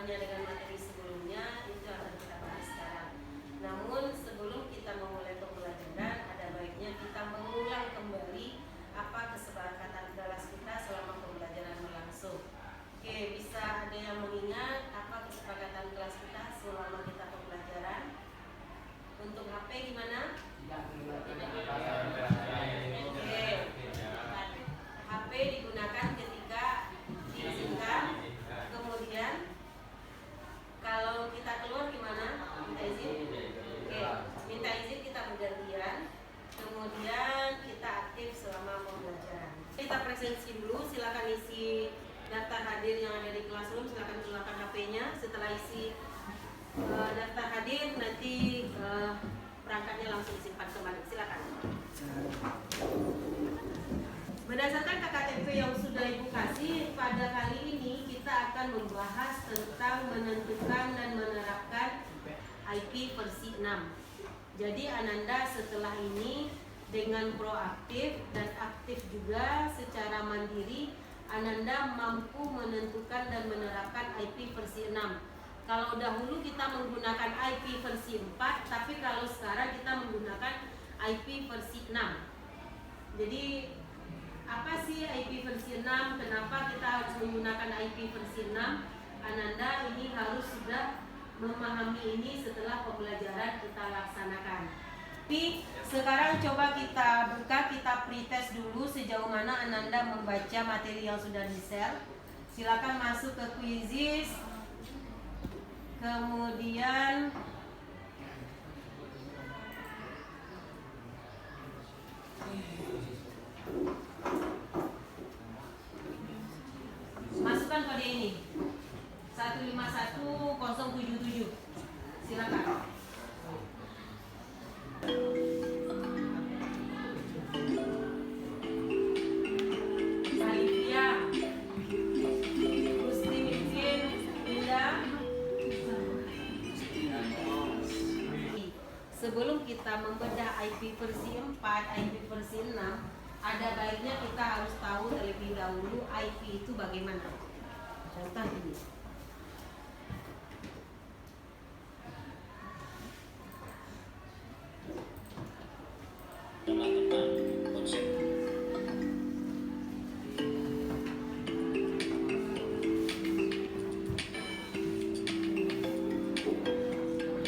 kaitannya dengan materi sebelumnya itu akan kita bahas sekarang. Namun sebelum kita memulai pembelajaran, ada baiknya kita mengulang kembali apa kesepakatan kelas kita selama pembelajaran berlangsung. Oke, bisa ada yang mengingat apa kesepakatan kelas kita selama kita pembelajaran? Untuk HP gimana? Oke, HP digunakan ketika diizinkan. Kemudian kalau kita keluar gimana? Minta izin? Oke, minta izin kita bergantian. Kemudian kita aktif selama pembelajaran. Kita presensi dulu, silakan isi daftar hadir yang ada di Classroom, silakan keluarkan HP-nya. Setelah isi daftar hadir, nanti perangkatnya langsung disimpan kembali. Silakan. Berdasarkan KKTP yang sudah Ibu kasih, pada kali ini kita akan membahas tentang menentukan dan menerapkan IP versi 6. Jadi Ananda setelah ini dengan proaktif dan aktif juga secara mandiri, Ananda mampu menentukan dan menerapkan IP versi 6. Kalau dahulu kita menggunakan IP versi 4, tapi kalau sekarang kita menggunakan IP versi 6. Jadi apa sih IP versi 6? Kenapa kita harus menggunakan IP versi 6? Ananda ini harus sudah memahami ini setelah pembelajaran kita laksanakan. Tapi sekarang coba kita buka, kita pretest dulu sejauh mana Ananda membaca materi yang sudah di-share. Silakan masuk ke Quizzes. Kemudian masukkan kode ini 151077. Silakan. Alifia, Gusti Mikin, Indah. Sebelum kita membedah IP versi 4, IP versi 6, ada baiknya kita harus tahu terlebih dahulu IP itu bagaimana. Contoh ini.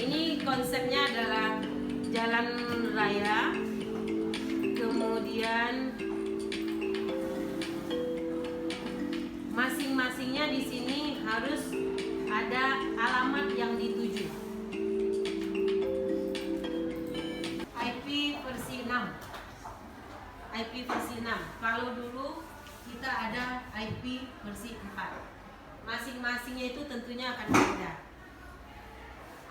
Ini konsepnya adalah jalan raya, kemudian masing-masingnya di sini harus ada alamat yang dituju. IP versi 6. IP versi 6. Kalau dulu kita ada IP versi 4. Masing-masingnya itu tentunya akan berbeda.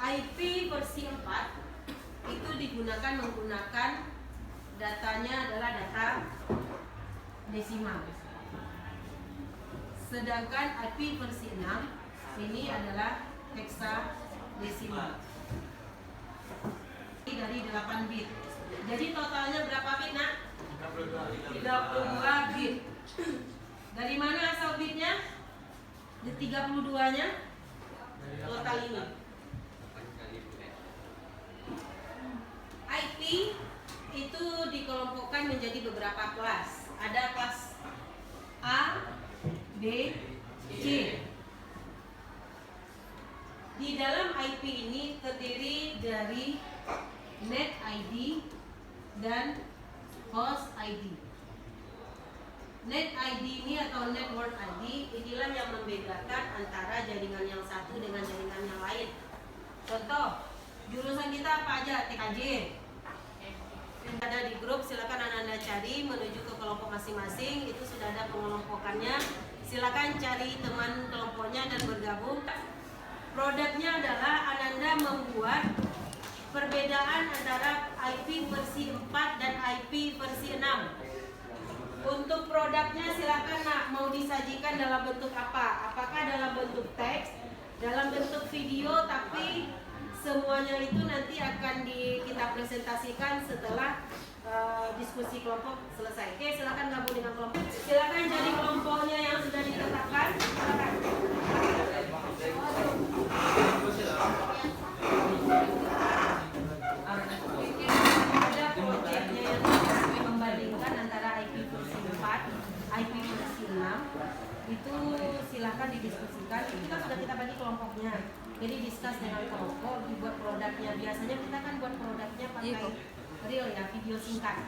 IP versi 4 itu digunakan menggunakan datanya adalah data desimal. Sedangkan IP versi 6 ini adalah hexadesimal. Dari 8 bit. Jadi totalnya berapa bit, Nak? 32 bit. Dari mana asal bitnya? Di 32-nya total ini. IP itu dikelompokkan menjadi beberapa kelas. Ada kelas A, B, C. Di dalam IP ini terdiri dari net ID dan host ID. Net ID ini atau network ID inilah yang membedakan antara jaringan yang satu dengan jaringan yang lain. Contoh, jurusan kita apa aja? TKJ. Ada di grup, silakan Anda cari menuju ke kelompok masing-masing. Itu sudah ada pengelompokannya. Silakan cari teman kelompoknya dan bergabung. Produknya adalah Ananda membuat perbedaan antara IP versi 4 dan IP versi 6. Untuk produknya silakan, Nak, mau disajikan dalam bentuk apa? Apakah dalam bentuk teks, dalam bentuk video, tapi semuanya itu nanti akan kita presentasikan setelah diskusi kelompok selesai. Oke, silakan gabung dengan kelompok. Silakan jadi kelompoknya yang sudah ditetapkan. Silakan. kelompoknya. Jadi discuss dengan kelompok, dibuat produknya. Biasanya kita kan buat produknya pakai reel ya, video singkat,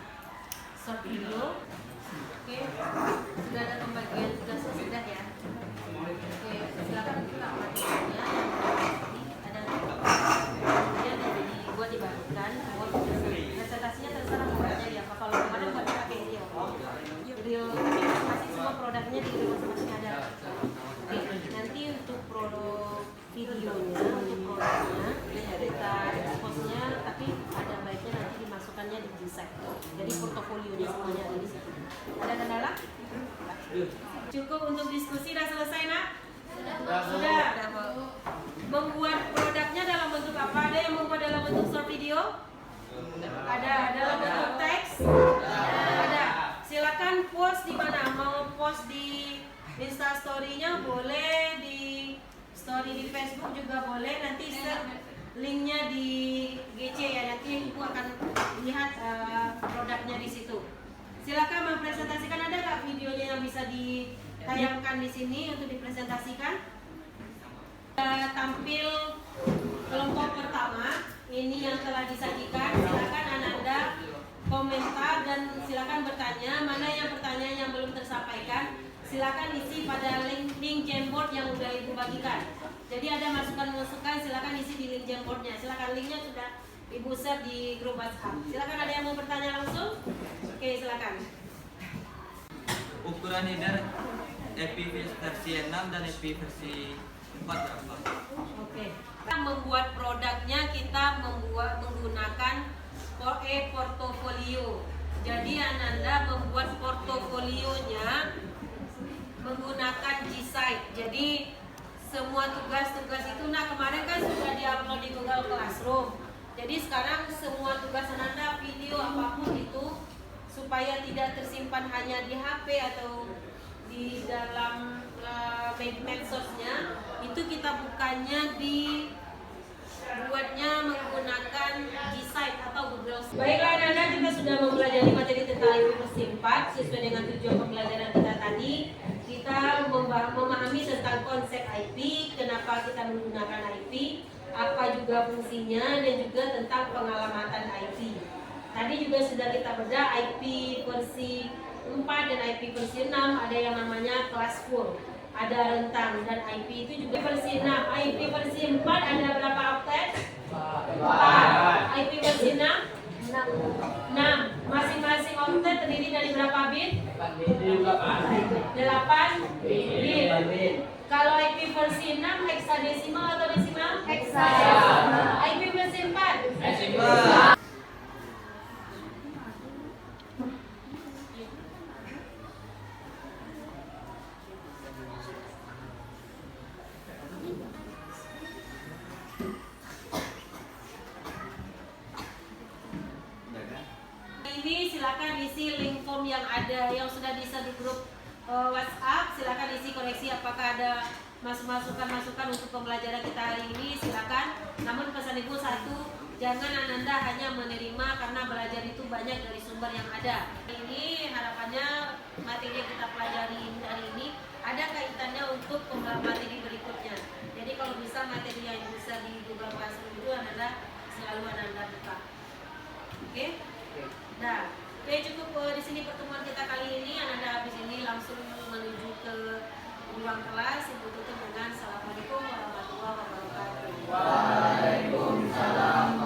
short video. Oke, sudah ada pembagian tugasnya sudah ya. Oke, silakan kita materinya. Ada kemudian dibuat dibagikan. Presentasinya terserah buatnya ya. Kalau kemarin buat pakai reel, masih semua produknya di reel masing-masing ada. Oke, nanti untuk produk videonya, untuk produknya kita expose-nya, tapi ada baiknya nanti dimasukkannya di desain. Jadi portofolionya semuanya ada di situ. Ada kendala? Cukup untuk diskusi, sudah selesai nak? Sudah. Membuat produknya dalam bentuk apa? Ada yang membuat dalam bentuk short video? Ada. Dalam bentuk teks? Ada. Silakan post di mana? Mau post di Insta story-nya boleh, di story di Facebook juga boleh. Nanti linknya di GC ya, nanti ibu akan lihat produknya di situ. Silakan mempresentasikan. Ada nggak videonya yang bisa ditayangkan di sini untuk dipresentasikan? Tampil kelompok pertama ini yang telah disajikan. Silakan Ananda komentar dan silakan bertanya. Mana yang pertanyaan yang belum tersampaikan, silakan isi pada link Jamboard yang udah ibu bagikan. Jadi ada masukan-masukan, silakan isi di link Jamboardnya. Silakan, linknya sudah ibu share di grup WhatsApp. Silakan, ada yang mau bertanya langsung? Oke, silakan. Ukuran header EPI versi 6 dan EPI versi 4 berapa? Oke. Kita membuat produknya, kita menggunakan portofolio. Jadi Ananda membuat portofolionya menggunakan G-Site. Jadi semua tugas-tugas itu, nah kemarin kan sudah diupload di Google Classroom. Jadi sekarang semua tugas Ananda, video apapun itu, supaya tidak tersimpan hanya di HP atau di dalam medsosnya, itu kita bukannya buatnya menggunakan G-Site atau Google. Baiklah Ananda, kita sudah mempelajari materi tentang IP versi 4 sesuai dengan tujuan pembelajaran kita tadi. Kita memahami tentang konsep IP, kenapa kita menggunakan IP, apa juga fungsinya, dan juga tentang pengalamatan IP. Tadi juga sudah kita bedah IP versi 4 dan IP versi 6, ada yang namanya kelas full, ada rentang, dan IP itu juga versi 6. IP versi 4 ada berapa oktet? 4. IP versi 6? 6. Masing-masing oktet terdiri dari berapa bit? 8 bit. Kalau IP versi 6 hexadesimal atau desimal? Hexadesimal. IP versi 4? Desimal. Ini silakan isi link form yang ada, yang sudah di-share di grup WhatsApp. Silakan isi koreksi apakah ada masukan untuk pembelajaran kita hari ini, silakan. Namun pesan ibu satu, jangan Ananda hanya menerima karena belajar itu banyak dari sumber yang ada. Ini harapannya materi yang kita pelajari hari ini ada kaitannya untuk materi berikutnya. Jadi kalau bisa materi yang bisa di Google Classroom itu Ananda selalu Ananda buka. Oke? Nah, oke, cukup di sini pertemuan kita kali ini. Ananda habis ini langsung menuju ke ruang kelas. Ibu tutup dengan Assalamualaikum warahmatullahi wabarakatuh. Waalaikumsalam.